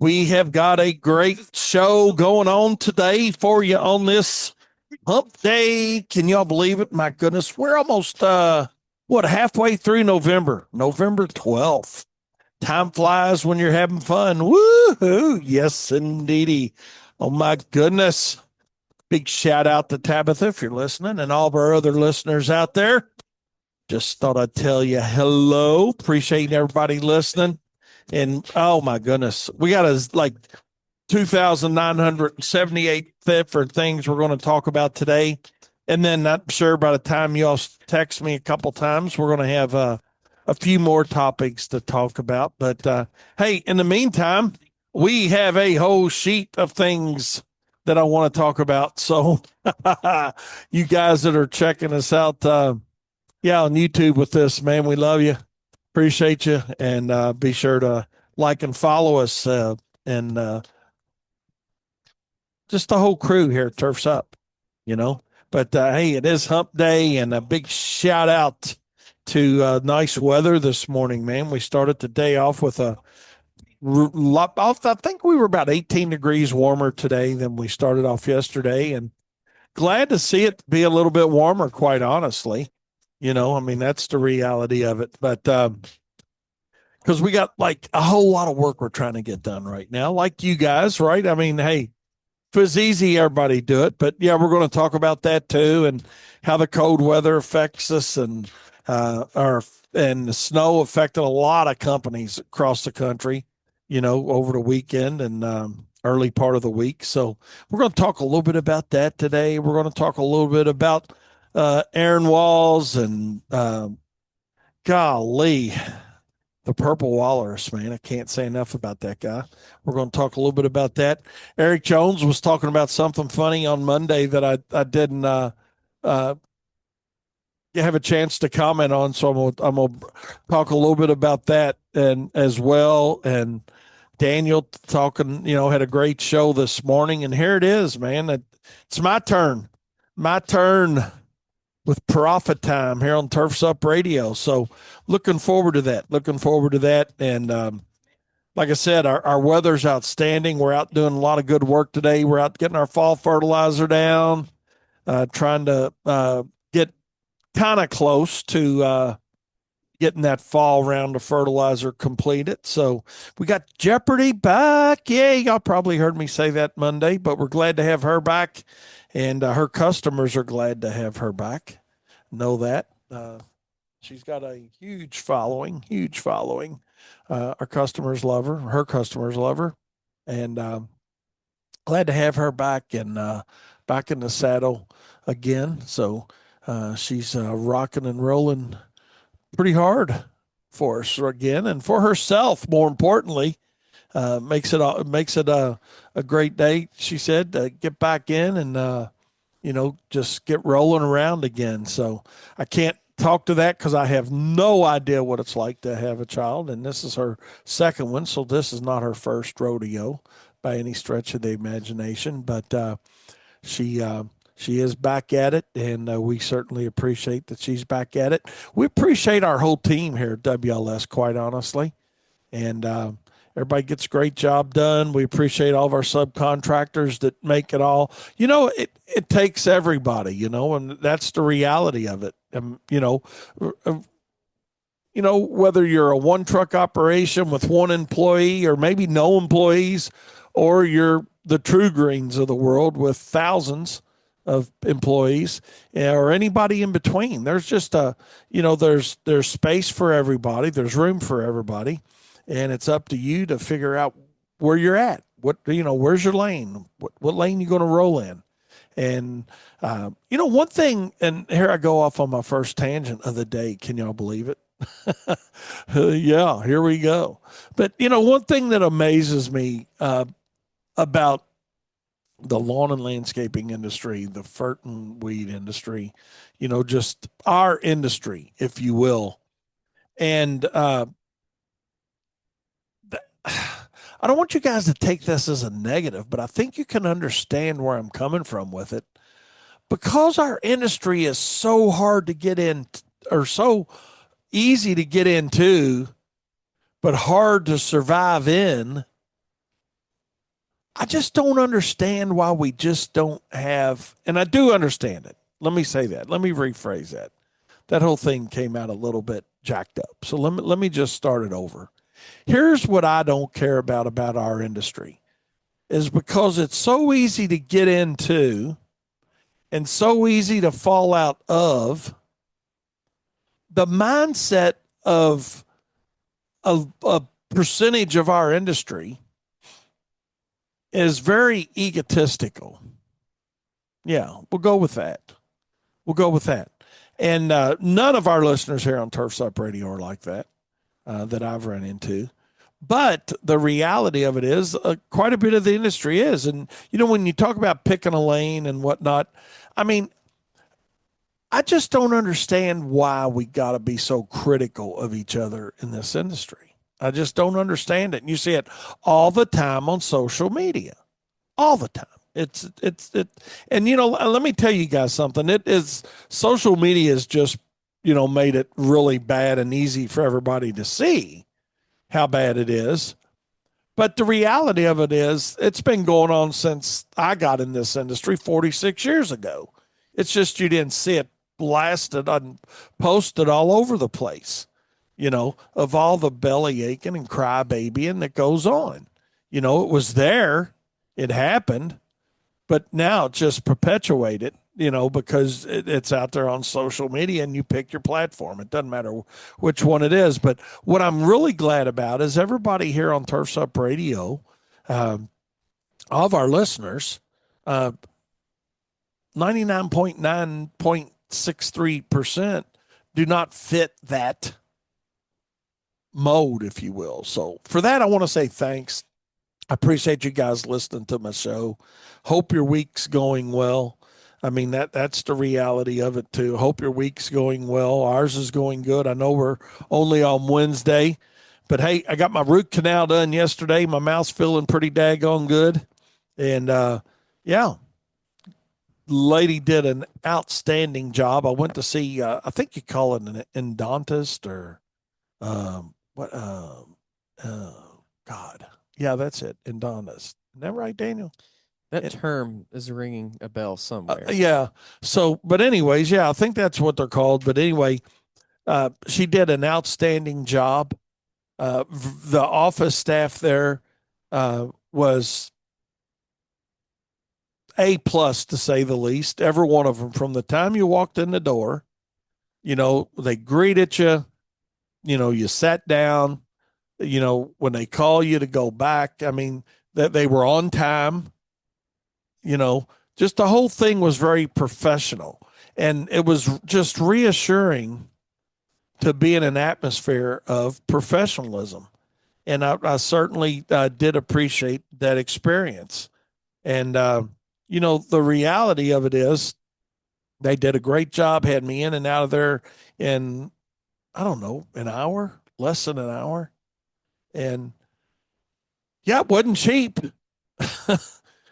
We have got a great show going on today for you on this hump day. Can y'all believe it? My goodness, we're almost halfway through November, November 12th. Time flies when you're having fun. Woohoo! Yes, indeedy. Oh my goodness. Big shout out to Tabitha if you're listening and all of our other listeners out there. Just thought I'd tell you hello. Appreciate everybody listening. And oh my goodness, we got like 2,978 different things we're going to talk about today. And then I'm sure by the time y'all text me a couple times, we're going to have a few more topics to talk about. But hey, in the meantime, we have a whole sheet of things that I want to talk about. So you guys that are checking us out, yeah, on YouTube with this, man, we love you. Appreciate you. And be sure to like and follow us and just the whole crew here at Turfs Up, you know. But hey, it is hump day, and a big shout out to nice weather this morning, man. We started the day off with I think we were about 18 degrees warmer today than we started off yesterday, and glad to see it be a little bit warmer, quite honestly. You know, I mean, that's the reality of it. But because we got like a whole lot of work we're trying to get done right now, like you guys, right? I mean, hey, if it was easy, everybody do it. But yeah, we're going to talk about that too, and how the cold weather affects us, and and the snow affected a lot of companies across the country, you know, over the weekend and early part of the week. So we're going to talk a little bit about that today. We're going to talk a little bit about Aaron Walls and golly, the Purple Walrus, man. I can't say enough about that guy. We're going to talk a little bit about that. Eric Jones was talking about something funny on Monday that I didn't uh, have a chance to comment on, so I'm gonna talk a little bit about that and as well. And Daniel talking, you know, had a great show this morning, and here it is, man. It's my turn with Profit Time here on Turfs Up Radio. So looking forward to that. Looking forward to that. And like I said, our weather's outstanding. We're out doing a lot of good work today. We're out getting our fall fertilizer down, trying to get kind of close to getting that fall round of fertilizer completed. So we got Jeopardy back. Yeah, y'all probably heard me say that Monday, but we're glad to have her back. And her customers are glad to have her back. Know that. She's got a huge following, huge following. Our customers love her. Her customers love her. And glad to have her back and back in the saddle again. So she's rocking and rolling pretty hard for us again, and for herself, more importantly. Makes it a great day. She said to get back in and you know, just get rolling around again. So I can't talk to that because I have no idea what it's like to have a child, and this is her second one, so this is not her first rodeo by any stretch of the imagination. But she she is back at it, and we certainly appreciate that she's back at it. We appreciate our whole team here at WLS, quite honestly, and everybody gets a great job done. We appreciate all of our subcontractors that make it all. You know, it takes everybody, you know, and that's the reality of it. Uh, whether you're a one truck operation with one employee or maybe no employees, or you're the True Greens of the world with thousands of employees, or anybody in between. There's just there's space for everybody. There's room for everybody, and it's up to you to figure out where you're at. Where's your lane? What lane you going to roll in? And one thing. And here I go off on my first tangent of the day. Can y'all believe it? Yeah, here we go. But one thing that amazes me about the lawn and landscaping industry, the fert and weed industry, just our industry, if you will. And I don't want you guys to take this as a negative, but I think you can understand where I'm coming from with it. Because our industry is so hard to get in, or so easy to get into, but hard to survive in, I just don't understand why we just don't have, and I do understand it. Let me say that. Let me rephrase that. That whole thing came out a little bit jacked up. So let me just start it over. Here's what I don't care about our industry is because it's so easy to get into and so easy to fall out of the mindset of a percentage of our industry is very egotistical. Yeah, we'll go with that. We'll go with that. And none of our listeners here on Turf's Up Radio are like that I've run into. But the reality of it is, quite a bit of the industry is. And, when you talk about picking a lane and whatnot, I mean, I just don't understand why we got to be so critical of each other in this industry. I just don't understand it. And you see it all the time on social media, all the time. And let me tell you guys something. It is social media has just, made it really bad and easy for everybody to see how bad it is. But the reality of it is, it's been going on since I got in this industry 46 years ago. It's just you didn't see it blasted and posted all over the place, of all the belly aching and crybabying that goes on. It was there, it happened, but now it's just perpetuated, because it's out there on social media and you pick your platform. It doesn't matter which one it is. But what I'm really glad about is everybody here on Turf's Up Radio, of our listeners, 99.9.63% do not fit that mode, if you will. So for that, I want to say thanks. I appreciate you guys listening to my show. Hope your week's going well. I mean, that's the reality of it, too. Hope your week's going well. Ours is going good. I know we're only on Wednesday, but hey, I got my root canal done yesterday. My mouth's feeling pretty daggone good. And, yeah, lady did an outstanding job. I went to see, I think you call it an endodontist or what? God. Yeah, that's it. Endodontist. Isn't that right, Daniel? That term is ringing a bell somewhere. Yeah. So, but anyways, yeah, I think that's what they're called. But anyway, she did an outstanding job. The office staff there was A+ to say the least. Every one of them, from the time you walked in the door, they greeted you. You sat down. When they call you to go back, I mean, that they were on time. Just the whole thing was very professional. And it was just reassuring to be in an atmosphere of professionalism. And I certainly did appreciate that experience. And, the reality of it is they did a great job, had me in and out of there in, I don't know, an hour, less than an hour. And yeah, it wasn't cheap.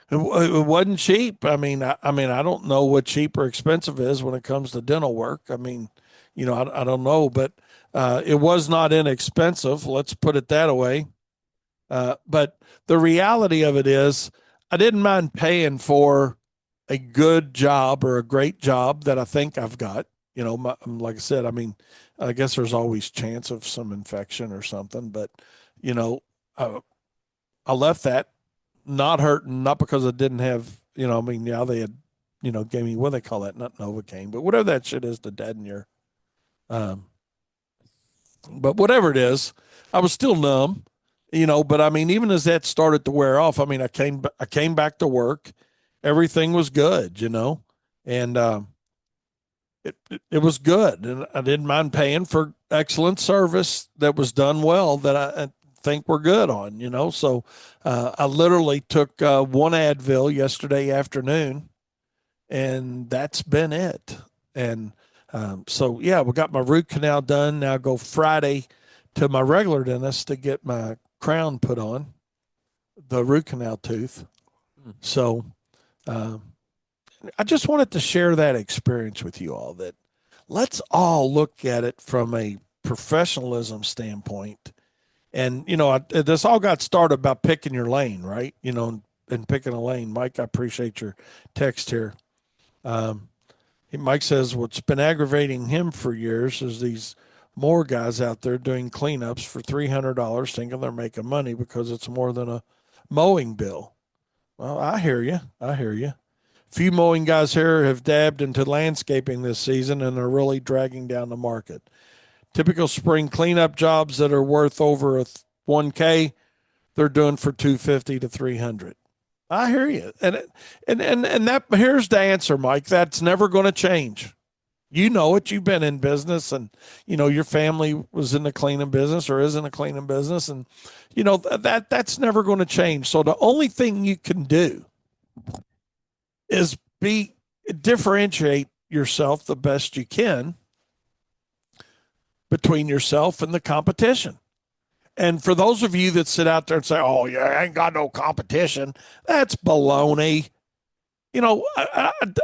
It wasn't cheap. I don't know what cheap or expensive is when it comes to dental work. I mean, I don't know, but it was not inexpensive. Let's put it that way. But the reality of it is, I didn't mind paying for a good job or a great job that I think I've got. Like I said, I mean, I guess there's always chance of some infection or something, but you know, I left that not hurting, not because I didn't have, I mean, yeah, they had, gave me, what do they call that? Not Novocaine, but whatever that shit is to deaden your, um, but whatever it is, I was still numb, but I mean, even as that started to wear off, I mean, I came back to work, everything was good, and, it was good. And I didn't mind paying for excellent service that was done well that I think we're good on, So I literally took one Advil yesterday afternoon, and that's been it. And so, yeah, we got my root canal done. Now I go Friday to my regular dentist to get my crown put on, the root canal tooth. So I just wanted to share that experience with you all, that let's all look at it from a professionalism standpoint. And, this all got started about picking your lane, right? and picking a lane. Mike, I appreciate your text here. Um, Mike says what's been aggravating him for years is these more guys out there doing cleanups for $300 thinking they're making money because it's more than a mowing bill. Well, I hear you. I hear you. Few mowing guys here have dabbed into landscaping this season and are really dragging down the market. Typical spring cleanup jobs that are worth over a 1K, they're doing for 250 to 300. I hear you. And that here's the answer, Mike. That's never going to change. You know it. You've been in business, and your family was in the cleaning business or is in the cleaning business, and that's never going to change. So the only thing you can do is differentiate yourself the best you can between yourself and the competition. And for those of you that sit out there and say, "Oh, yeah, I ain't got no competition," that's baloney.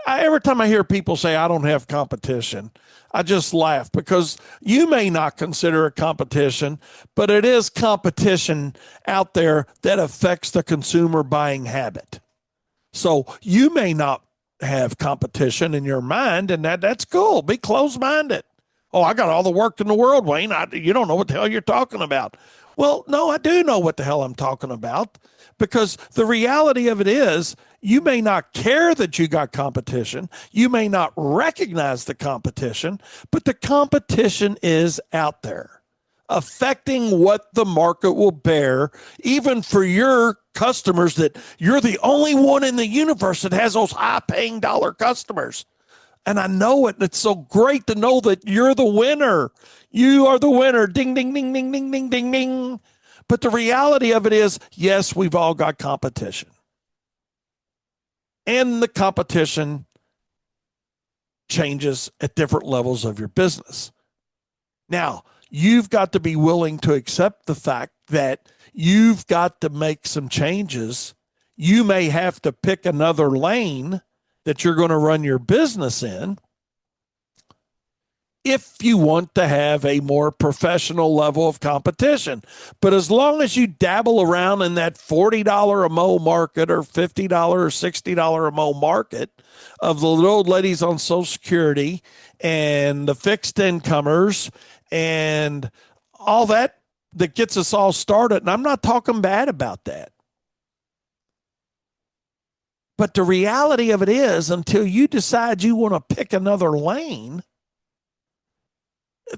Every time I hear people say I don't have competition, I just laugh because you may not consider it competition, but it is competition out there that affects the consumer buying habit. So you may not have competition in your mind, and that's cool. Be closed minded. Oh, I got all the work in the world, Wayne. You don't know what the hell you're talking about. Well, no, I do know what the hell I'm talking about because the reality of it is you may not care that you got competition. You may not recognize the competition, but the competition is out there affecting what the market will bear, even for your customers that you're the only one in the universe that has those high paying dollar customers. And I know it. It's so great to know that you're the winner. You are the winner. Ding, ding, ding, ding, ding, ding, ding, ding. But the reality of it is, yes, we've all got competition. And the competition changes at different levels of your business. Now, you've got to be willing to accept the fact that you've got to make some changes. You may have to pick another lane that you're going to run your business in if you want to have a more professional level of competition. But as long as you dabble around in that $40 a mow market or $50 or $60 a mow market of the old ladies on Social Security and the fixed incomers and all that gets us all started, and I'm not talking bad about that. But the reality of it is, until you decide you want to pick another lane,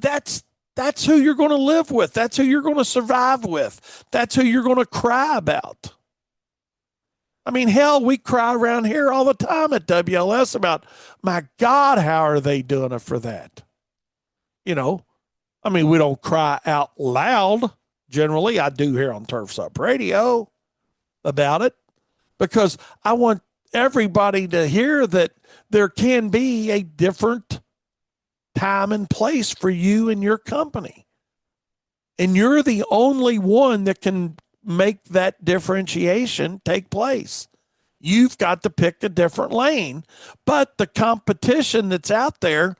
that's who you're going to live with. That's who you're going to survive with. That's who you're going to cry about. I mean, hell, we cry around here all the time at WLS about, my God, how are they doing it for that? I mean, we don't cry out loud. Generally, I do here on Turf's Up Radio about it because I want everybody to hear that there can be a different time and place for you and your company. And you're the only one that can make that differentiation take place. You've got to pick a different lane, but the competition that's out there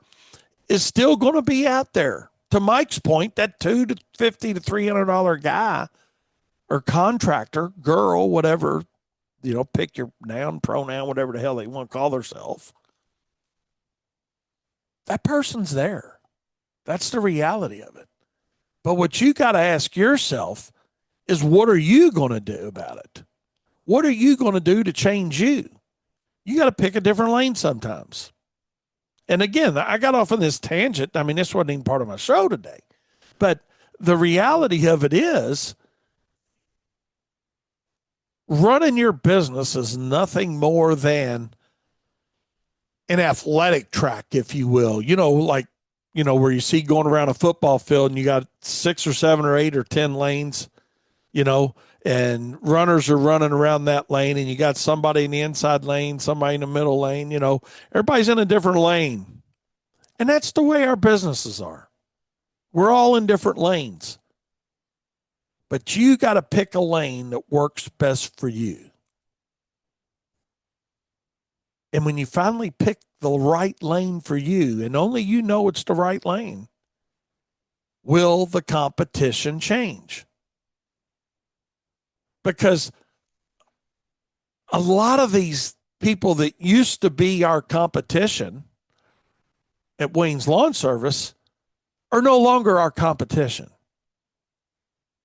is still going to be out there. To Mike's point, that $250 to $300 guy or contractor, girl, whatever, pick your noun, pronoun, whatever the hell they want to call themselves. That person's there. That's the reality of it. But what you got to ask yourself is, what are you going to do about it? What are you going to do to change you? You got to pick a different lane sometimes. And again, I got off on this tangent. I mean, this wasn't even part of my show today. But the reality of it is, running your business is nothing more than an athletic track, if you will. Where you see going around a football field and you got 6 or 7 or 8 or 10 lanes, and runners are running around that lane, and you got somebody in the inside lane, somebody in the middle lane, everybody's in a different lane. And that's the way our businesses are. We're all in different lanes. But you got to pick a lane that works best for you. And when you finally pick the right lane for you, and only you know it's the right lane, will the competition change? Because a lot of these people that used to be our competition at Wayne's Lawn Service are no longer our competition.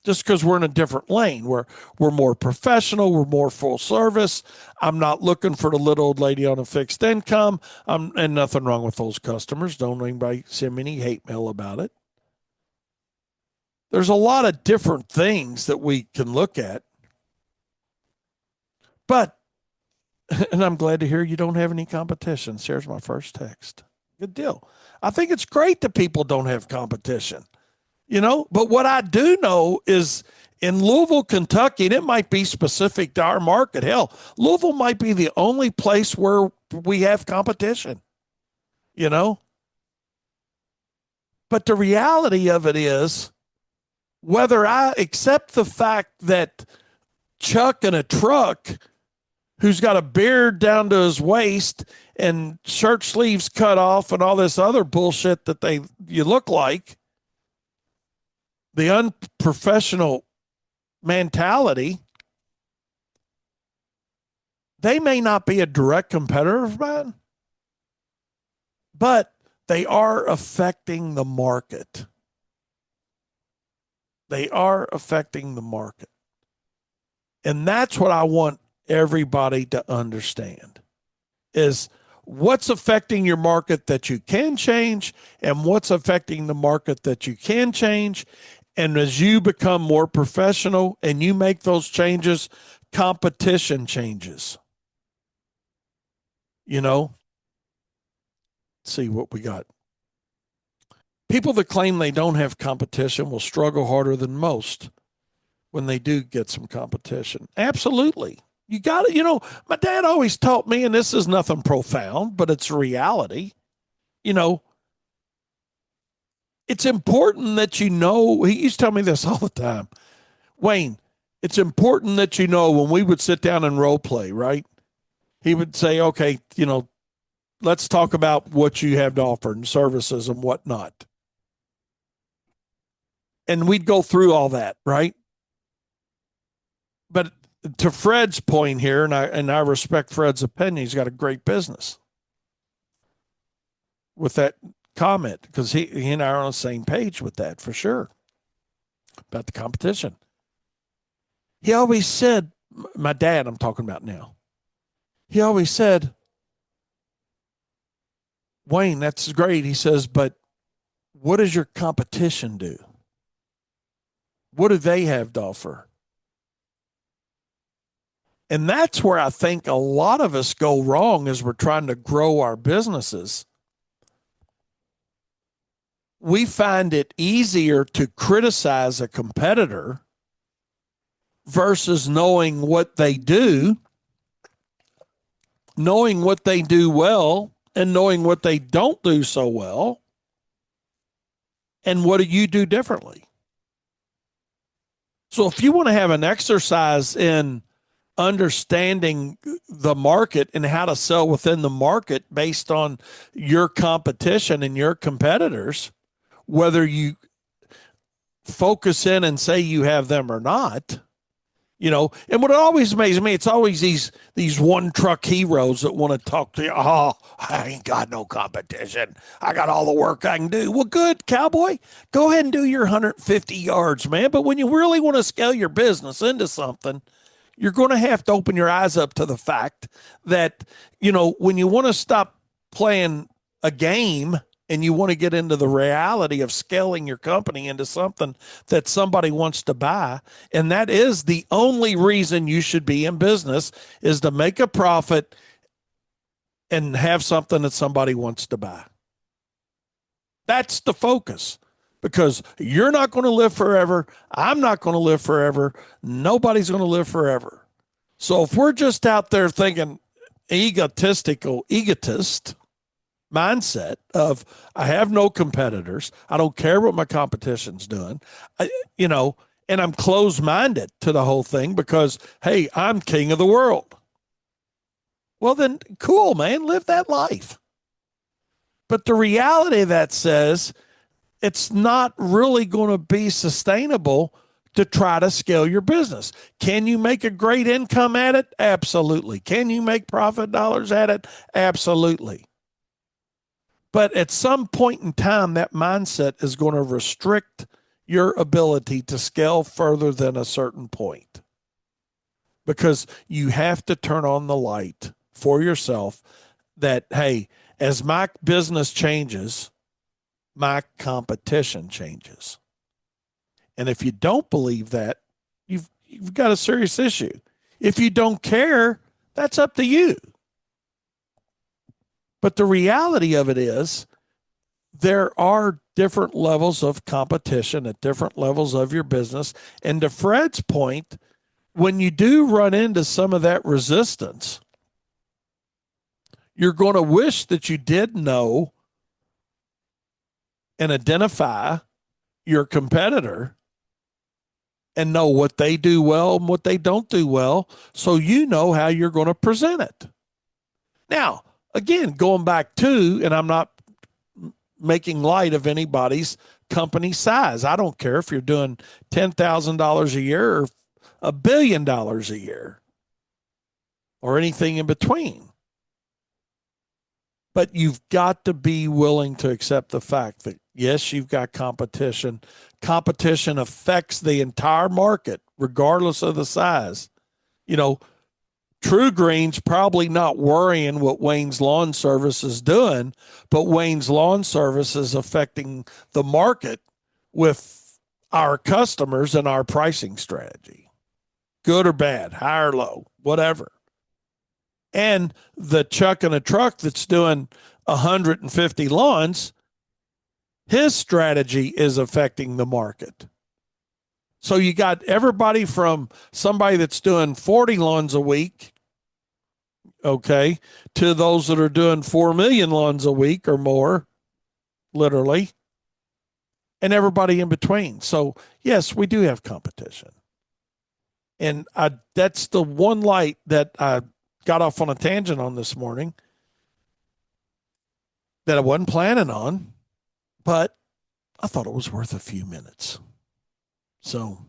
Just because we're in a different lane. We're more professional, we're more full service. I'm not looking for the little old lady on a fixed income. And nothing wrong with those customers. Don't anybody send me any hate mail about it. There's a lot of different things that we can look at. But and I'm glad to hear you don't have any competition. Here's my first text. Good deal. I think it's great that people don't have competition. But what I do know is in Louisville, Kentucky, and it might be specific to our market. Hell, Louisville might be the only place where we have competition, you know? But the reality of it is, whether I accept the fact that Chuck in a truck who's got a beard down to his waist and shirt sleeves cut off and all this other bullshit that you look like, the unprofessional mentality, they may not be a direct competitor of mine, but they are affecting the market. They are affecting the market. And that's what I want everybody to understand is what's affecting your market that you can change and what's affecting the market that you can change. And as you become more professional and you make those changes, competition changes. Let's see what we got. People that claim they don't have competition will struggle harder than most when they do get some competition. Absolutely. You got it. My dad always taught me, and this is nothing profound, but it's reality. It's important that he used to tell me this all the time. Wayne, it's important that when we would sit down and role play, right? He would say, okay, let's talk about what you have to offer and services and whatnot. And we'd go through all that, right? But to Fred's point here, and I respect Fred's opinion, he's got a great business with that comment because he and I are on the same page with that for sure about the competition. He always said, my dad, I'm talking about now, he always said, Wayne, that's great. He says, but what does your competition do? What do they have to offer? And that's where I think a lot of us go wrong as we're trying to grow our businesses. We find it easier to criticize a competitor versus knowing what they do well, and knowing what they don't do so well, and what do you do differently. So if you want to have an exercise in understanding the market and how to sell within the market based on your competition and your competitors, whether you focus in and say you have them or not, and what always amazes me, it's always these one truck heroes that want to talk to you. Oh, I ain't got no competition. I got all the work I can do. Well, good, cowboy. Go ahead and do your 150 yards, man. But when you really want to scale your business into something, you're going to have to open your eyes up to the fact that, when you want to stop playing a game and you want to get into the reality of scaling your company into something that somebody wants to buy, and that is the only reason you should be in business, is to make a profit and have something that somebody wants to buy. That's the focus, because you're not going to live forever. I'm not going to live forever. Nobody's going to live forever. So if we're just out there thinking egotist mindset of I have no competitors, I don't care what my competition's doing, and I'm closed-minded to the whole thing because, hey, I'm king of the world. Well, then cool, man, live that life. But the reality of that says it's not really going to be sustainable to try to scale your business. Can you make a great income at it? Absolutely. Can you make profit dollars at it? Absolutely. But at some point in time, that mindset is going to restrict your ability to scale further than a certain point, because you have to turn on the light for yourself that, hey, as my business changes, my competition changes. And if you don't believe that, you've got a serious issue. If you don't care, that's up to you. But the reality of it is there are different levels of competition at different levels of your business. And to Fred's point, when you do run into some of that resistance, you're going to wish that you did know and identify your competitor and know what they do well and what they don't do well, so you know how you're going to present it. Now, again, going back to, and I'm not making light of anybody's company size. I don't care if you're doing $10,000 a year or $1 billion a year or anything in between. But you've got to be willing to accept the fact that, yes, you've got competition. Competition affects the entire market, regardless of the size. You know, True Green's probably not worrying what Wayne's Lawn Service is doing, but Wayne's Lawn Service is affecting the market with our customers and our pricing strategy, good or bad, high or low, whatever. And the Chuck in a truck that's doing 150 lawns, his strategy is affecting the market. So you got everybody from somebody that's doing 40 lawns a week, okay, to those that are doing 4 million lawns a week or more, literally, and everybody in between. So, yes, we do have competition. And that's the one light that I got off on a tangent on this morning that I wasn't planning on, but I thought it was worth a few minutes. So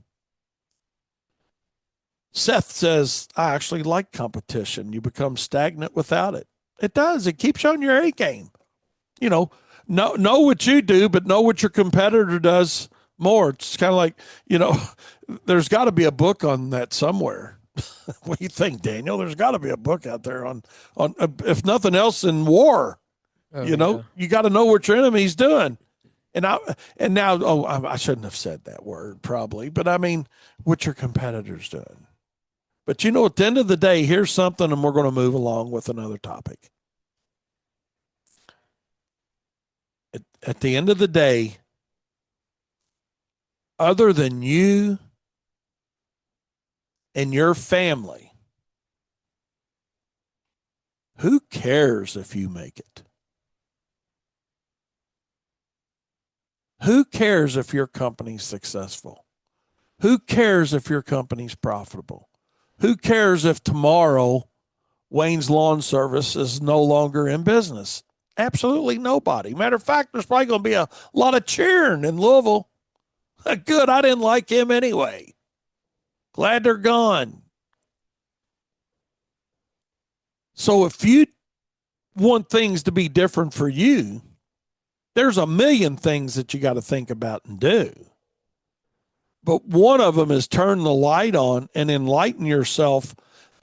Seth says, I actually like competition. You become stagnant without it. It does. It keeps you on your A game. You know what you do, but know what your competitor does more. It's kind of like, there's got to be a book on that somewhere. What do you think, Daniel? There's got to be a book out there on if nothing else, in war. Oh, You got to know what your enemy's doing. And now, I shouldn't have said that word probably, but I mean, what your competitor's doing. But at the end of the day, here's something, and we're going to move along with another topic. At the end of the day, other than you and your family, who cares if you make it? Who cares if your company's successful? Who cares if your company's profitable? Who cares if tomorrow Wayne's Lawn Service is no longer in business? Absolutely nobody. Matter of fact, there's probably going to be a lot of cheering in Louisville. Good, I didn't like him anyway. Glad they're gone. So if you want things to be different for you, there's a million things that you got to think about and do. But one of them is turn the light on and enlighten yourself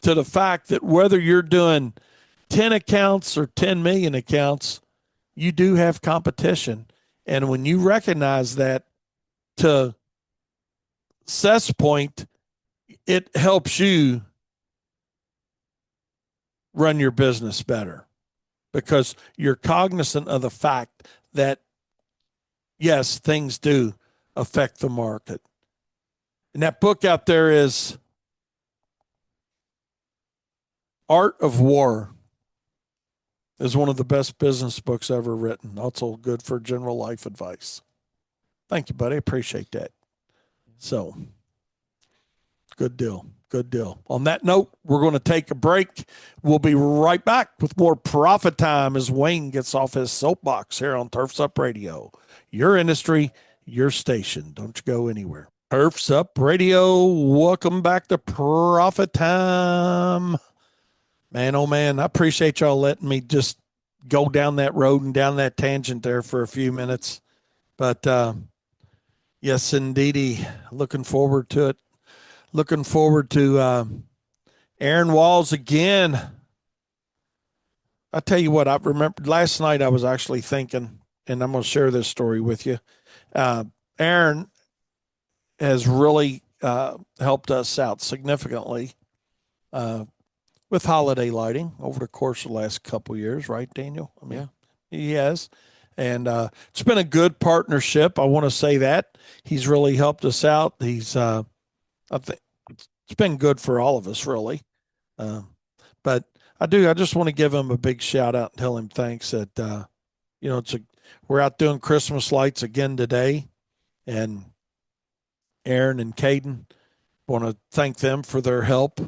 to the fact that whether you're doing 10 accounts or 10 million accounts, you do have competition. And when you recognize that, to Seth's point, it helps you run your business better because you're cognizant of the fact that, yes, things do affect the market. And that book out there is Art of War. Is one of the best business books ever written. Also good for general life advice. Thank you, buddy. Appreciate that. So, good deal. Good deal. On that note, we're going to take a break. We'll be right back with more Profit Time as Wayne gets off his soapbox here on Turfs Up Radio. Your industry, your station. Don't you go anywhere. Perfs Up Radio. Welcome back to Profit Time. Man, oh man, I appreciate y'all letting me just go down that road and down that tangent there for a few minutes. But yes, indeedy. Looking forward to it. Looking forward to Aaron Walls again. I tell you what, I remember last night I was actually thinking, and I'm going to share this story with you. Uh, Aaron has really helped us out significantly uh, with holiday lighting over the course of the last couple of years, right, Daniel? I Yeah. mean, he has. And it's been a good partnership. I want to say that. He's really helped us out. I think it's been good for all of us, really. Um, but I just want to give him a big shout out and tell him thanks that, we're out doing Christmas lights again today. And Aaron and Caden, want to thank them for their help,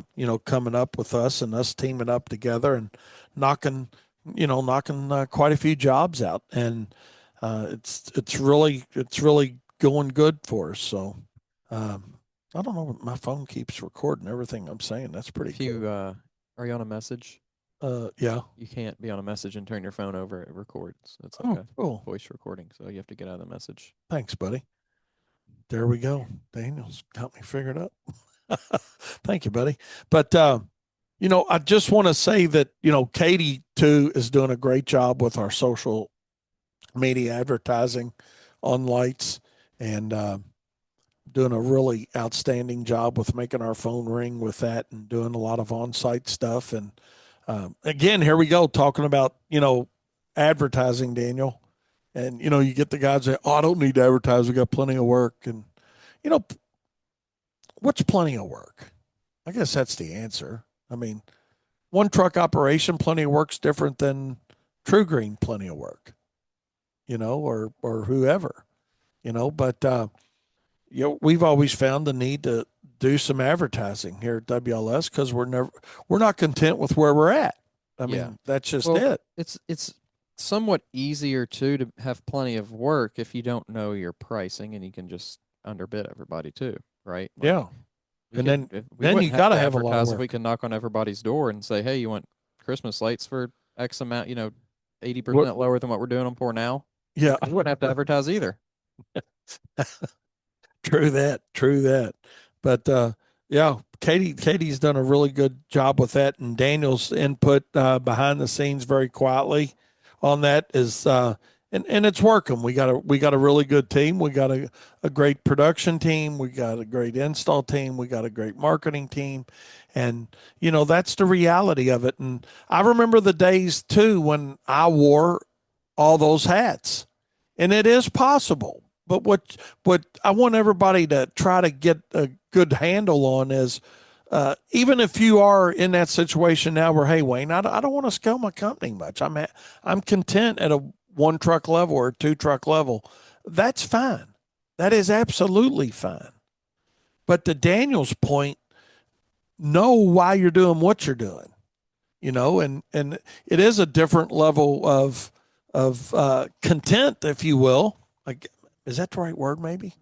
coming up with us and us teaming up together and knocking, knocking quite a few jobs out. And it's really going good for us. So I don't know. My phone keeps recording everything I'm saying. That's pretty If cool. you are you on a message? Yeah. You can't be on a message and turn your phone over. It records. It's like Oh, a cool. voice recording, so you have to get out of the message. Thanks, buddy. There we go. Daniel's got me figured up. Thank you, buddy. But I just want to say that Katie too is doing a great job with our social media advertising on lights, and doing a really outstanding job with making our phone ring with that, and doing a lot of on-site stuff. And again, here we go talking about advertising, Daniel. And you get the guys that, oh, I don't need to advertise. We got plenty of work. And you know, what's plenty of work? I guess that's the answer. I mean, one truck operation, plenty of work's different than True Green, plenty of work, or whoever, But we've always found the need to do some advertising here at WLS because we're not content with where we're at. I Yeah. mean, that's just Well, it. it's somewhat easier too to have plenty of work if you don't know your pricing and you can just underbid everybody too, right? Like Yeah, we and could then if we then you wouldn't have got to to have a lot of advertise if we work. could knock on everybody's door and say, "Hey, you want Christmas lights for X amount, 80% What? lower than what we're doing them for now?" Yeah, We wouldn't have to advertise either. true that. True that. But yeah, Katie's done a really good job with that, and Daniel's input behind the scenes very quietly on that is and it's working. We got a really good team. We got a great production team. We got a great install team. We got a great marketing team, and that's the reality of it. And I remember the days too when I wore all those hats, and it is possible. But what I want everybody to try to get a good handle on is, even if you are in that situation now where, hey, Wayne, I don't want to scale my company much. I'm content at a one truck level or two truck level. That's fine. That is absolutely fine. But to Daniel's point, know why you're doing what you're doing, and it is a different level of content, if you will. Like, is that the right word? Maybe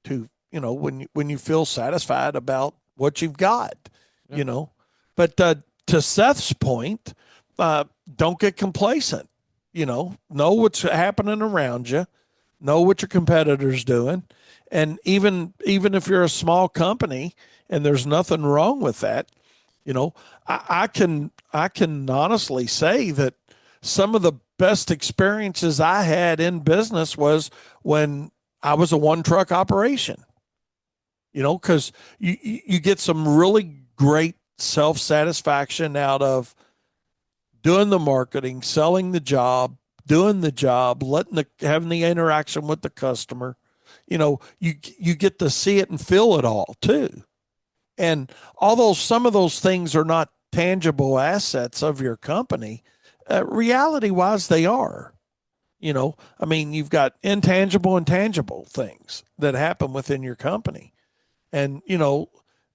to when you feel satisfied about what you've got, Yeah. you know. But to Seth's point, uh, don't get complacent. Know what's happening around you, know what your competitors doing, and even if you're a small company and there's nothing wrong with that, you know, I can honestly say that some of the best experiences I had in business was when I was a one truck operation. Because you get some really great self satisfaction out of doing the marketing, selling the job, doing the job, having the interaction with the customer. You get to see it and feel it all too. And although some of those things are not tangible assets of your company, reality wise, they are. I mean, you've got intangible and tangible things that happen within your company. And,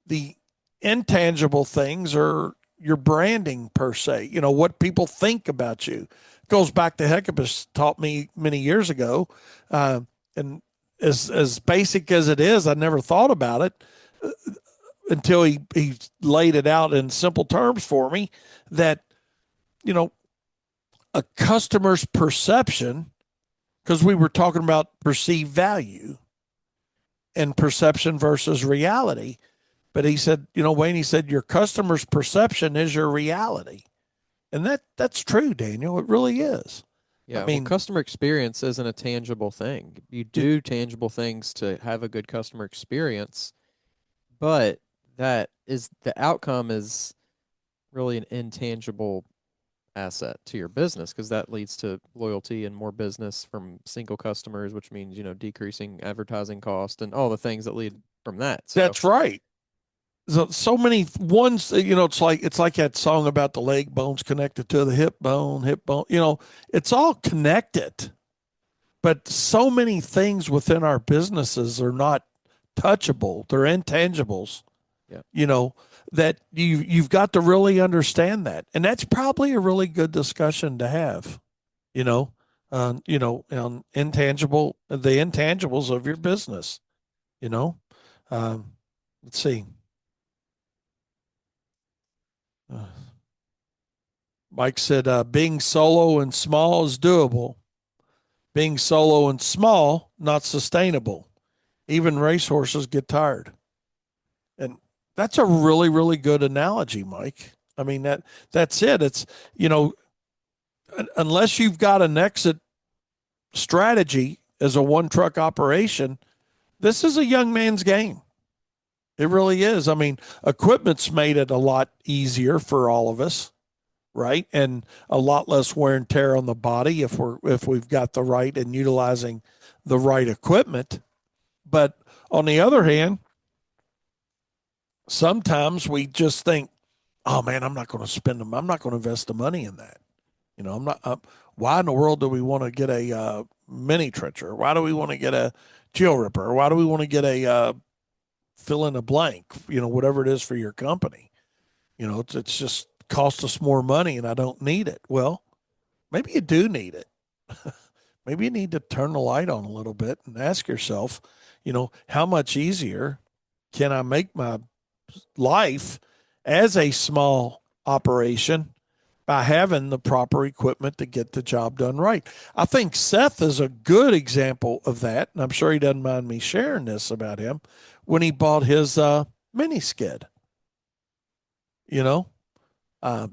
the intangible things are your branding per se, what people think about you. It goes back to Hecubus taught me many years ago. And as basic as it is, I never thought about it until he laid it out in simple terms for me that, you know, a customer's perception, because we were talking about perceived value and perception versus reality. But he said, Wayne, he said, your customer's perception is your reality. And that's true, Daniel. It really is. I Yeah, well, mean, customer experience isn't a tangible thing. You it, do tangible things to have a good customer experience, but that is the outcome is really an intangible asset to your business because that leads to loyalty and more business from single customers, which means, decreasing advertising cost and all the things that lead from that. So, that's right. So many ones, it's like that song about the leg bones connected to the hip bone, it's all connected. But so many things within our businesses are not touchable. They're intangibles, yeah. you know, that you've got to really understand that. And that's probably a really good discussion to have, you know, on the intangibles of your business, you know. Um, let's see. Uh, Mike said, being solo and small is doable. Being solo and small, not sustainable. Even racehorses get tired. And that's a really, really good analogy, Mike. I mean, that's it. It's, you know, unless you've got an exit strategy as a one truck operation, this is a young man's game. It really is. I mean, equipment's made it a lot easier for all of us, right? And a lot less wear and tear on the body if we've got the right and utilizing the right equipment. But on the other hand, sometimes we just think, "Oh man, I'm not going to spend them. I'm not going to invest the money in that." I'm not. Why in the world do we want to get a mini trencher? Why do we want to get a geo ripper? Why do we want to get a fill in a blank? Whatever it is for your company. It's just cost us more money, and I don't need it. Well, maybe you do need it. Maybe you need to turn the light on a little bit and ask yourself, how much easier can I make my life as a small operation by having the proper equipment to get the job done right. I think Seth is a good example of that, and I'm sure he doesn't mind me sharing this about him when he bought his mini skid. You know, uh,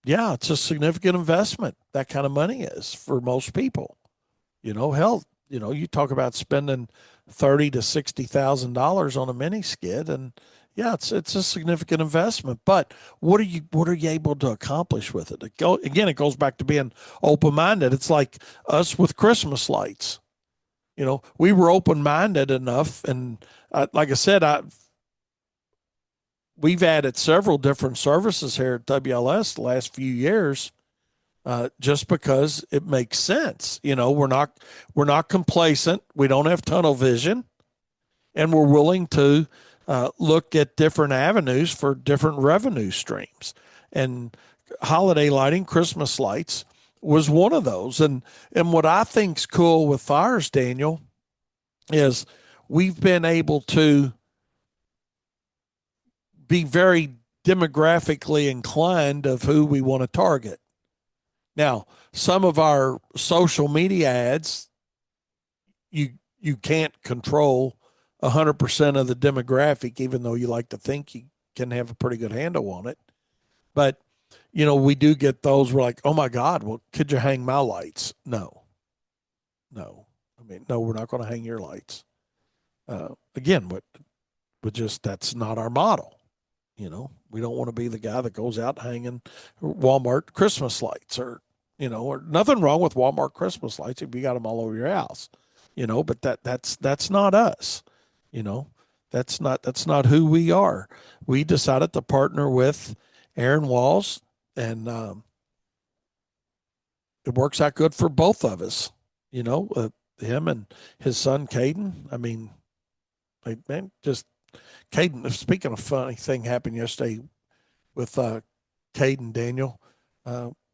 yeah, it's a significant investment. That kind of money is for most people. Hell, you talk about spending $30,000 to $60,000 on a mini skid, and yeah, it's a significant investment. But what are you able to accomplish with it? It goes back to being open minded. It's like us with Christmas lights. We were open minded enough, and like I said, we've added several different services here at WLS the last few years just because it makes sense. We're not complacent. We don't have tunnel vision, and we're willing to look at different avenues for different revenue streams. And holiday lighting, Christmas lights, was one of those. And what I think's cool with ours, Daniel, is we've been able to be very demographically inclined of who we want to target. Now, some of our social media ads, you can't control 100% of the demographic, even though you like to think you can have a pretty good handle on it. But we do get those. We're like, oh my God, well, could you hang my lights? No, no. I mean, no, we're not going to hang your lights. Again, but just that's not our model. We don't want to be the guy that goes out hanging Walmart Christmas lights or nothing wrong with Walmart Christmas lights if you got them all over your house, but that's not us, you know, that's not who we are. We decided to partner with Aaron Walls, and it works out good for both of us, him and his son, Caden. I mean, man, just Caden, speaking of funny thing happened yesterday with Caden Daniel.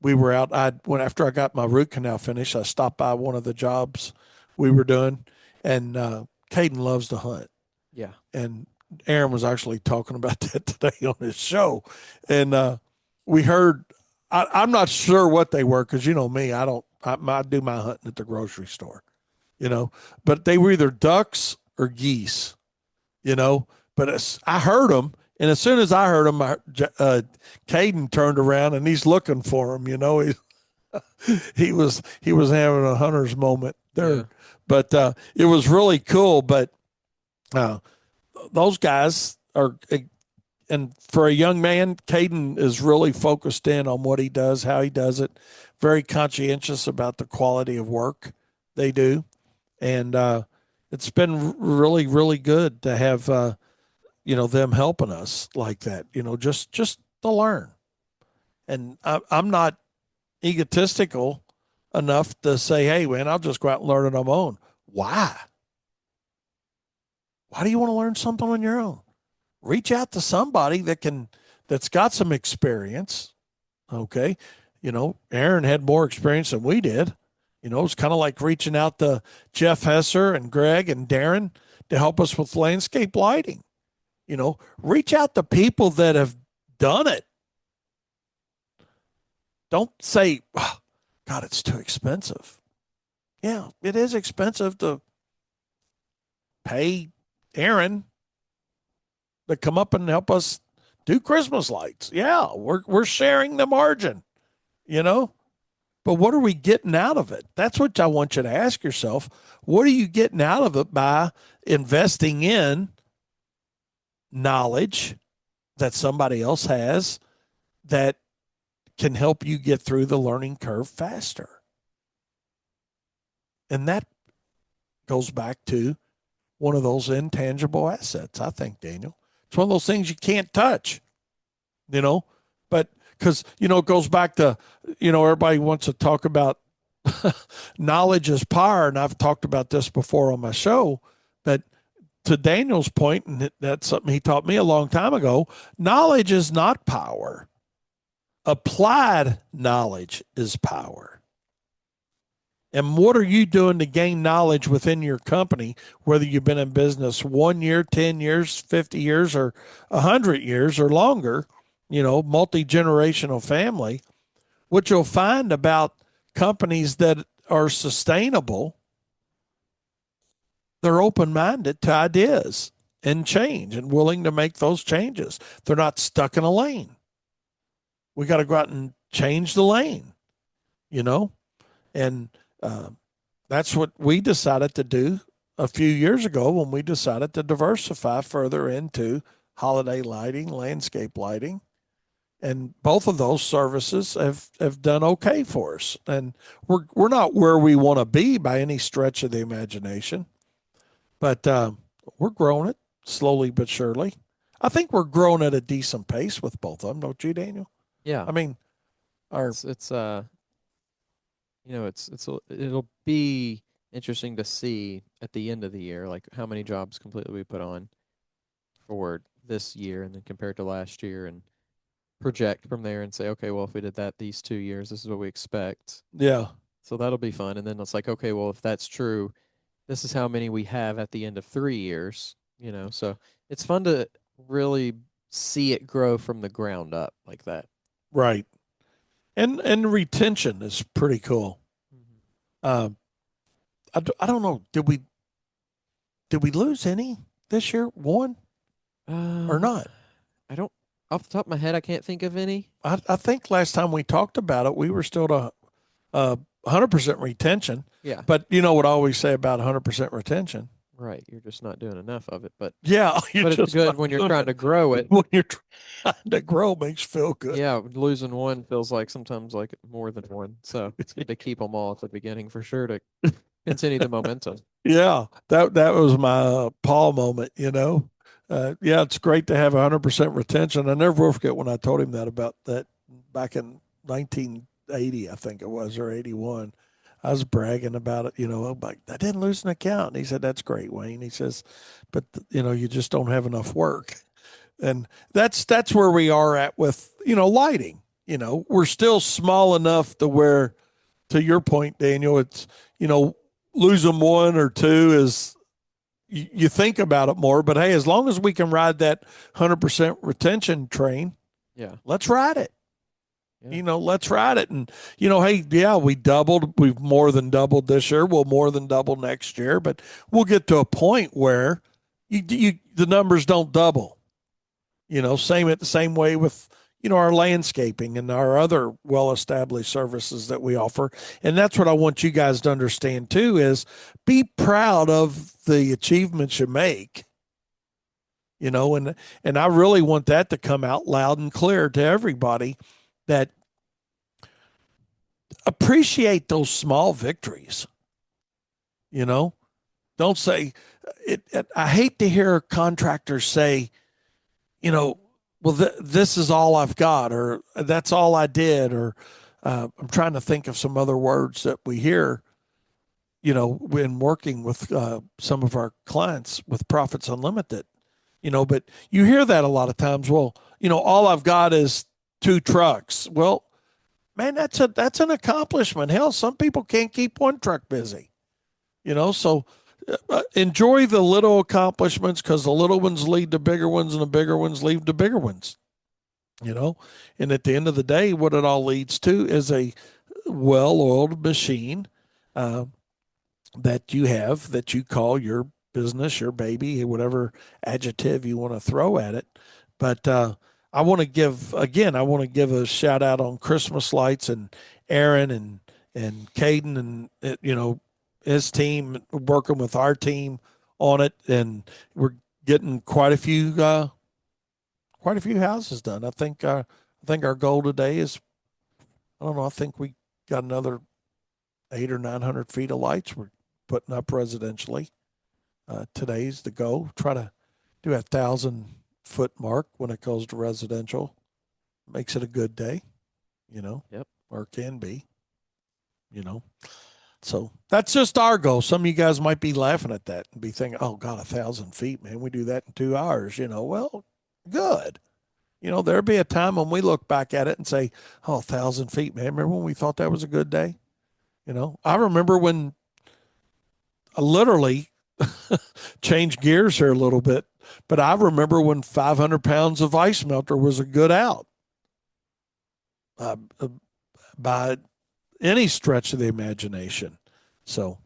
we were out. I when after I got my root canal finished, I stopped by one of the jobs we were doing, and Caden loves to hunt, Yeah. and Aaron was actually talking about that today on his show, and we heard. I'm not sure what they were because you know me, I don't. I do my hunting at the grocery store, you know, but they were either ducks or geese, you know. But I heard them, and as soon as I heard them, Caden turned around and he's looking for them. You know, he was having a hunter's moment Yeah. there, but it was really cool. But uh, those guys are, and for a young man, Caden is really focused in on what he does, how he does it, very conscientious about the quality of work they do, and it's been really, really good to have them helping us like that. Just to learn, and I'm not egotistical enough to say, hey, man, I'll just go out and learn it on my own. Why? Why do you want to learn something on your own? Reach out to somebody that's got some experience. Okay. Aaron had more experience than we did. It's kind of like reaching out to Jeff Hesser and Greg and Darren to help us with landscape lighting. Reach out to people that have done it. Don't say, oh, God, it's too expensive. Yeah, it is expensive to pay Aaron to come up and help us do Christmas lights. Yeah, we're sharing the margin, you know? But what are we getting out of it? That's what I want you to ask yourself. What are you getting out of it by investing in knowledge that somebody else has that can help you get through the learning curve faster? And that goes back to one of those intangible assets, I think, Daniel. It's one of those things you can't touch, you know, but because, it goes back to, everybody wants to talk about knowledge is power. And I've talked about this before on my show, but to Daniel's point, and that's something he taught me a long time ago, knowledge is not power. Applied knowledge is power. And what are you doing to gain knowledge within your company, whether you've been in business 1 year, 10 years, 50 years, or 100 years or longer, multi generational family? What you'll find about companies that are sustainable, they're open minded to ideas and change and willing to make those changes. They're not stuck in a lane. We got to go out and change the lane, you know? And uh, that's what we decided to do a few years ago when we decided to diversify further into holiday lighting, landscape lighting. And both of those services have done okay for us. And we're not where we want to be by any stretch of the imagination, but we're growing it slowly but surely. I think we're growing at a decent pace with both of them, don't you, Daniel? Yeah. I mean, our It's it'll be interesting to see at the end of the year, like how many jobs completely we put on for this year and then compared to last year and project from there and say, okay, well, if we did that these 2 years, this is what we expect. yeah, So that'll be fun. And then it's like, okay, well, if that's true, this is how many we have at the end of 3 years, So it's fun to really see it grow from the ground up like that. right. And retention is pretty cool. Mhm. Um, I don't know. Did we lose any this year? One or Um, not? I don't, off the top of my head, I can't think of any. I think last time we talked about it, we were still to 100% retention. Yeah, But you know what I always say about 100% retention? right. You're just not doing enough of it, but Yeah, you're it's just good not when you're doing trying it. to grow it. When you're trying to grow, makes you feel good. Yeah, losing one feels like sometimes like more than one. So it's good to keep them all at the beginning for sure to continue the momentum. Yeah, that was my Paul moment. Yeah, it's great to have 100% retention. I never will forget when I told him that about that back in 1980, I think it was, or 81. I was bragging about it. I'm like, I didn't lose an account. And he said, "That's great, Wayne." He says, "But you just don't have enough work." And that's where we are at with lighting. We're still small enough to where, to your point, Daniel, it's, losing one or two is, you think about it more, but hey, as long as we can ride that 100% retention train, Yeah. let's ride it. Yeah. Let's ride it. And, hey, yeah, we've more than doubled this year. We'll more than double next year, but we'll get to a point where the numbers don't double. Same way with, our landscaping and our other well-established services that we offer. And that's what I want you guys to understand too, is be proud of the achievements you make, and I really want that to come out loud and clear to everybody, that appreciate those small victories. You know, don't say I hate to hear contractors say, well, this is all I've got, or that's all I did, or I'm trying to think of some other words that we hear, when working with some of our clients with Profits Unlimited, but you hear that a lot of times. Well, all I've got is two trucks. Well, man, that's an accomplishment. Hell, some people can't keep one truck busy, so enjoy the little accomplishments, because the little ones lead to bigger ones, and the bigger ones lead to bigger ones. And at the end of the day, what it all leads to is a well-oiled machine, uh, that you have, that you call your business, your baby, whatever adjective you want to throw at it. But I want to give a shout out on Christmas lights, and Aaron and Caden, and his team working with our team on it, and we're getting quite a few houses done. I think our goal today is, I don't know, I think we got another 800 or 900 feet of lights we're putting up residentially. Today's the goal. Try to do a 1,000 foot mark when it goes to residential. Makes it a good day, Yep. or can be, you know. So that's just our goal. Some of you guys might be laughing at that and be thinking, "Oh God, 1,000 feet, man, we do that in 2 hours." Well, good. There'll be a time when we look back at it and say, "Oh, 1,000 feet, man. Remember when we thought that was a good day?" I remember when I literally changed gears here a little bit, but I remember when 500 pounds of ice melter was a good out, uh, uh, by any stretch of the imagination. So,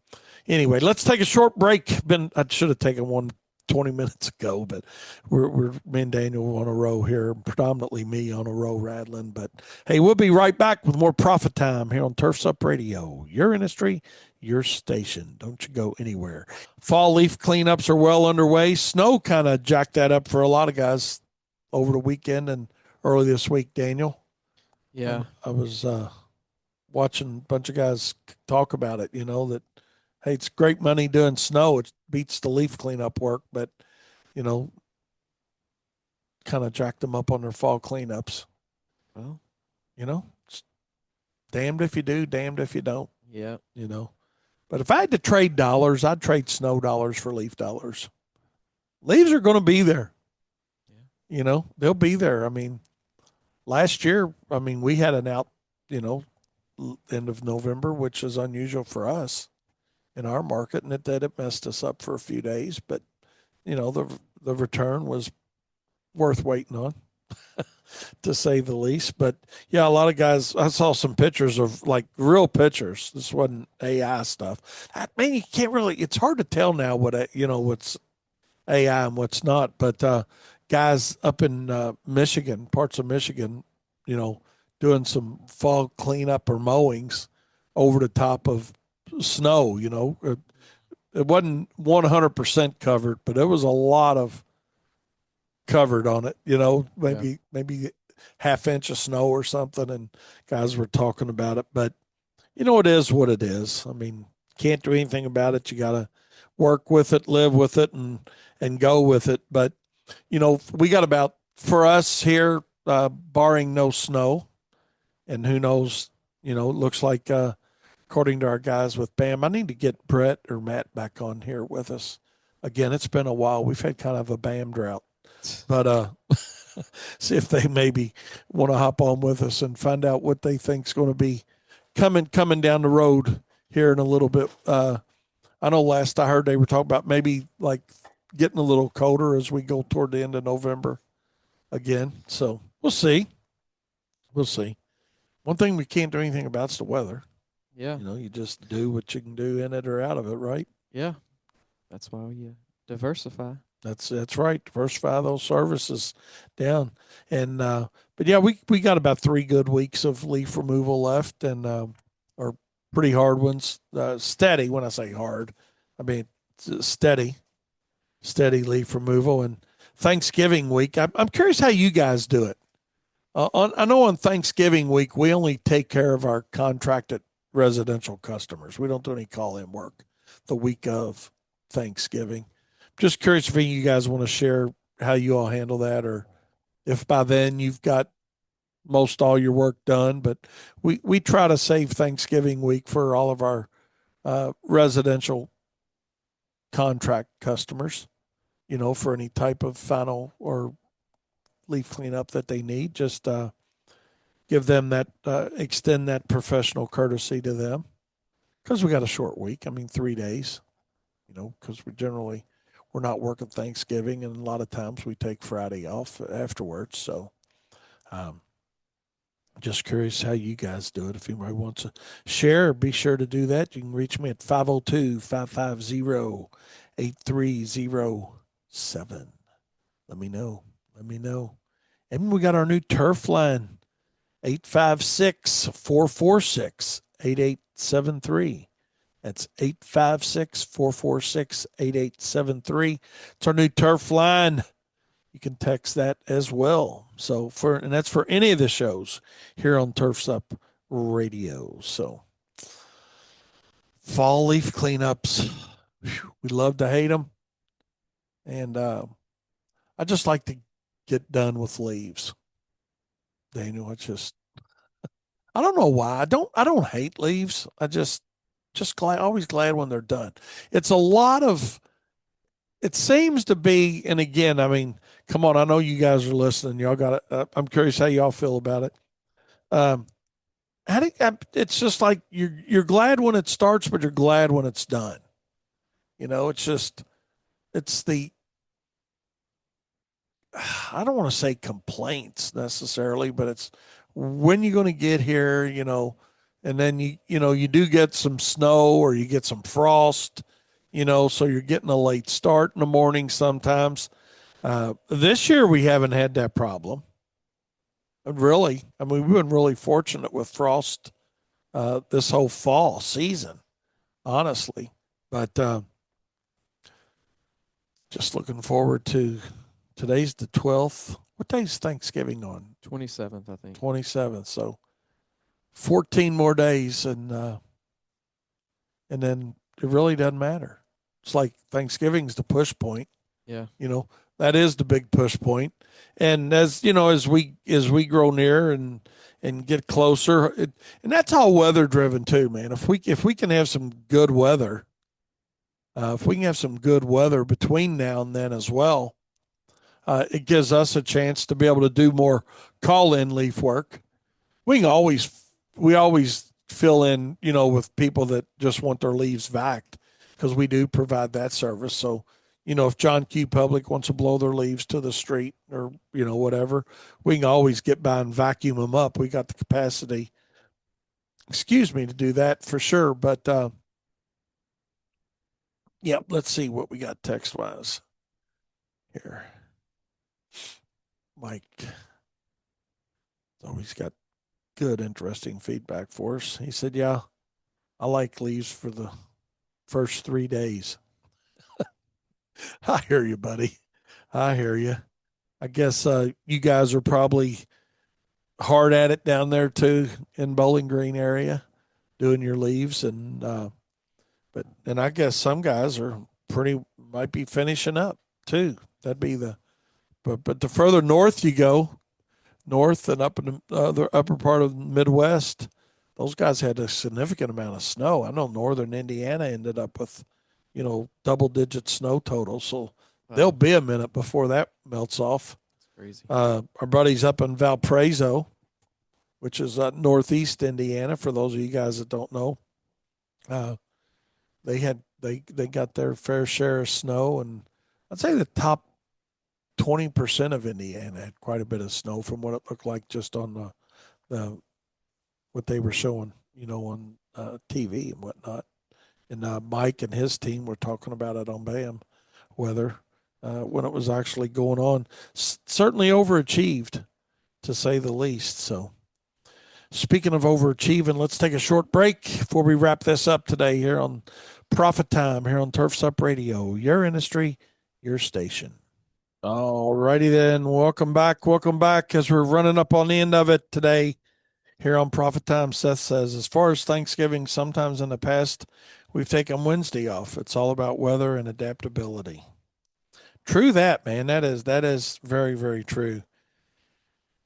anyway, let's take a short break. I should have taken one 20 minutes ago, but we're me and Daniel on a row here, predominantly me on a row rattling. But hey, we'll be right back with more Profit Time here on Turfs Up Radio, your industry, your station. Don't you go anywhere. Fall leaf cleanups are well underway. Snow kind of jacked that up for a lot of guys over the weekend and early this week, Daniel. Yeah. I was watching a bunch of guys talk about it, that, hey, it's great money doing snow. It beats the leaf cleanup work, but, you know, kind of jacked them up on their fall cleanups. Well, it's damned if you do, damned if you don't, Yeah. you know. But if I had to trade dollars, I'd trade snow dollars for leaf dollars. Leaves are going to be there. Yeah. They'll be there. I mean, last year, we had an out, you know, end of November, which is unusual for us in our market, and it messed us up for a few days. But the return was worth waiting on, to say the least. But yeah, a lot of guys. I saw some pictures of, like, real pictures. This wasn't AI stuff. I mean, you can't really. It's hard to tell now what's AI and what's not. But guys up in Michigan, parts of Michigan, you know, doing some fall cleanup or mowings over the top of snow. It wasn't 100% covered, but there was a lot of covered on it. Yeah. Maybe half inch of snow or something, and guys were talking about it. But it is what it is. I mean, can't do anything about it. You got to work with it, live with it, and go with it. But we got about, for us here, barring no snow, and who knows, it looks like, according to our guys with BAM, I need to get Brett or Matt back on here with us again. It's been a while. We've had kind of a BAM drought, but See if they maybe want to hop on with us and find out what they think's going to be coming down the road here in a little bit. I know last I heard they were talking about maybe like getting a little colder as we go toward the end of November again. So we'll see. We'll see. One thing we can't do anything about is the weather. Yeah. You know, you just do what you can do in it or out of it, right? Yeah. That's why you diversify. That's right. Diversify those services down, and but yeah, we got about 3 good weeks of leaf removal left, and or pretty hard ones. Steady. When I say hard, I mean steady, steady leaf removal. And Thanksgiving week, I'm curious how you guys do it. I know on Thanksgiving week we only take care of our contracted residential customers. We don't do any call-in work the week of Thanksgiving. Just curious if you guys want to share how you all handle that, or if by then you've got most all your work done. But we try to save Thanksgiving week for all of our residential contract customers. You know, for any type of final or leaf cleanup that they need, just give them that extend that professional courtesy to them because we got a short week. I mean, 3 days. You know, because we're not working Thanksgiving, and a lot of times we take Friday off afterwards. So, um, just curious how you guys do it. If anybody wants to share, be sure to do that. You can reach me at 502-550-8307. Let me know. Let me know. And we got our new turf line, 856-446-8873. That's 856-446-8873. It's our new turf line. You can text that as well. And that's for any of the shows here on Turfs Up Radio. So fall leaf cleanups, we love to hate them. And I just like to get done with leaves. Daniel, it's just, I don't know why. I don't hate leaves. Just glad, always glad when they're done. It's a lot of, it seems to be, and again, I mean, come on, I know you guys are listening. Y'all got it. I'm curious how y'all feel about it. Um, it's just like you're glad when it starts, but you're glad when it's done. You know, it's just it's the I don't want to say complaints necessarily, but it's when you're going to get here, you know, and then you do get some snow or you get some frost, you know, so you're getting a late start in the morning sometimes. This year we haven't had that problem. Really, I mean, we've been really fortunate with frost this whole fall season, honestly. But just looking forward to today's the 12th. What day is Thanksgiving on? 27th, I think. 27th. So 14 more days, and then it really doesn't matter. It's like Thanksgiving's the push point. Yeah. You know, that is the big push point. And as you know, as we grow near and get closer, and that's all weather driven too, man. If we can have some good weather, if we can have some good weather between now and then as well, it gives us a chance to be able to do more call in leaf work. We always fill in, you know, with people that just want their leaves vacked because we do provide that service. So, you know, if John Q. Public wants to blow their leaves to the street or, you know, whatever, we can always get by and vacuum them up. We got the capacity, excuse me, to do that for sure. But, yeah, let's see what we got text wise here. Mike always got good, interesting feedback for us. He said, yeah, I like leaves for the first 3 days. I hear you, buddy. I hear you. I guess you guys are probably hard at it down there too in Bowling Green area doing your leaves and I guess some guys are pretty might be finishing up too. That'd be but the further north you go, north and up in the upper part of the Midwest, those guys had a significant amount of snow. I know northern Indiana ended up with, double digit snow total. So they'll Wow. be a minute before that melts off. It's Crazy. Our buddies up in Valparaiso, which is northeast Indiana, for those of you guys that don't know, uh, they got their fair share of snow, and I'd say the top 20% of Indiana had quite a bit of snow from what it looked like just on the what they were showing, on TV and whatnot. And Mike and his team were talking about it on BAM weather when it was actually going on. Certainly overachieved, to say the least. So, speaking of overachieving, let's take a short break before we wrap this up today here on Profit Time here on Turfs Up Radio. Your industry, your station. All righty then. Welcome back. Welcome back as we're running up on the end of it today here on Profit Time. Seth says, as far as Thanksgiving, sometimes in the past, we've taken Wednesday off. It's all about weather and adaptability. True that, man. That is very, very true.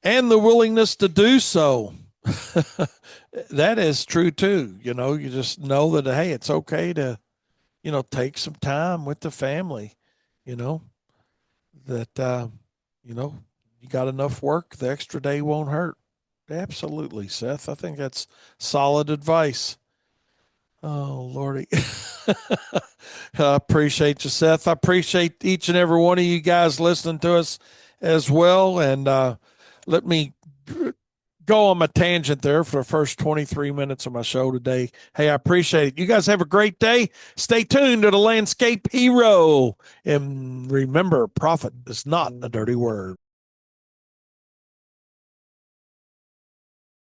And the willingness to do so. That is true too. You just know that, hey, it's okay to, take some time with the family, that, you got enough work, the extra day won't hurt. Absolutely, Seth. I think that's solid advice. Oh, Lordy. I appreciate you, Seth. I appreciate each and every one of you guys listening to us as well. And let me go on my tangent there for the first 23 minutes of my show today. Hey, I appreciate it. You guys have a great day. Stay tuned to the Landscape Hero. And remember, profit is not a dirty word.